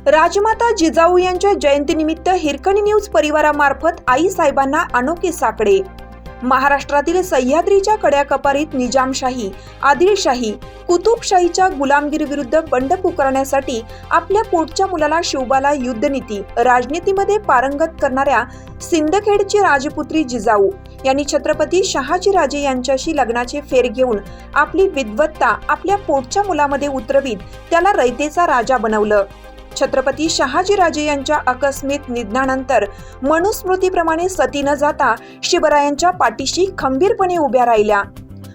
राजमाता जिजाऊ यांच्या जयंतीनिमित्त हिरकणी न्यूज परिवारामार्फत आई साहेबांना अनोखे साकडे। महाराष्ट्रातील सह्याद्रीच्या कड्याकपारीत निजामशाही, आदिलशाही, कुतुबशाहीच्या गुलामगिरीविरुद्ध बंड पुकारण्यासाठी आपल्या पोटच्या मुलाला शिवबाला युद्धनीती, राजनीतीमध्ये पारंगत करणाऱ्या सिंदखेडची राजपुत्री जिजाऊ यांनी छत्रपती शहाजीराजे यांच्याशी लग्नाचे फेर घेऊन आपली विद्वत्ता आपल्या पोटच्या मुलामध्ये उतरवीत त्याला रयतेचा राजा बनवलं। छत्रपती शहाजीराजे यांच्या आकस्मिक निधनानंतर मनुस्मृतीप्रमाणे सती न जाता शिवरायांच्या पाठीशी खंबीरपणे उभ्या राहिल्या।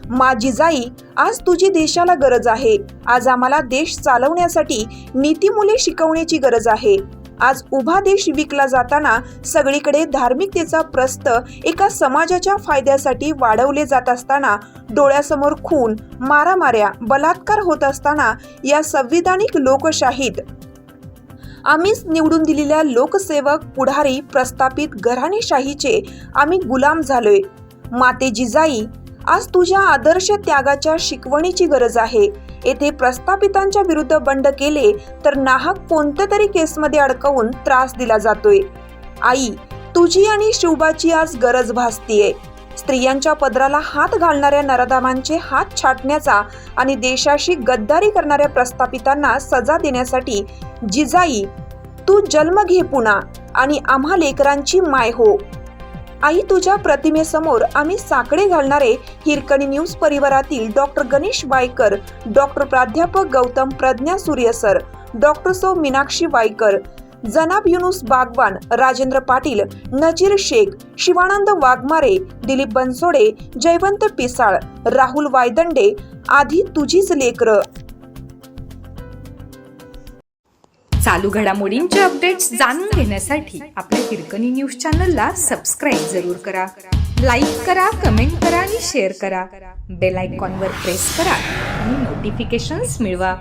मा जिजाई, आज तुझी देशाला गरज आहे। आज आम्हाला देश चालवण्यासाठी नीतिमूल्ये शिकवण्याची गरज आहे। आज उभा देश विकला जाताना सगळीकडे धार्मिकतेचा प्रस्त एका समाजाच्या फायद्यासाठी वाढवले जात असताना डोळ्यासमोर खून, मारामाऱ्या, बलात्कार होत असताना या संविधानिक लोकशाहीत आम्हीच निवडून दिलेल्या लोकसेवक, पुढारी, प्रस्थापित घराणेशाहीचे आम्ही गुलाम झालोय। माते जिजाई, आज तुझ्या आदर्श त्यागाच्या शिकवणीची गरज आहे। येथे प्रस्थापितांच्या विरुद्ध बंड केले तर नाहक कोणत्या तरी केसमध्ये अडकवून त्रास दिला जातोय। आई, तुझी आणि शिवबाची आज गरज भासतीये। स्त्रियांच्या पदराला हात घालणाऱ्या नराधमांचे हात छाटण्याचा आणि देशाशी गद्दारी करणाऱ्या प्रस्थापितांना सजा देण्यासाठी जिजाई, तू जन्म घे पुन्हा आणि आम्हा लेकरांची माय हो। आई, तुझ्या प्रतिमेसमोर आम्ही साकडे घालणारे हिरकणी न्यूज परिवारातील डॉक्टर गणेश वायकर, डॉक्टर प्राध्यापक गौतम प्रज्ञा सूर्यसर, डॉक्टर सौ मीनाक्षी वायकर, जनाब युनुस बागवान, राजेंद्र पाटील, नजीर शेख, शिवानंद वाघमारे, दिलीप बनसोडे, जयवंत पिसाळ, राहुल वायदंडे आधी तुझीच लेकरं। चालू घडामोडींचे अपडेट्स जाणून घेण्यासाठी आपल्या हिरकणी न्यूज चॅनलला सबस्क्राईब जरूर करा। लाईक करा, कमेंट करा आणि शेअर करा। बेल आयकॉनवर प्रेस करा आणि नोटिफिकेशन्स मिळवा।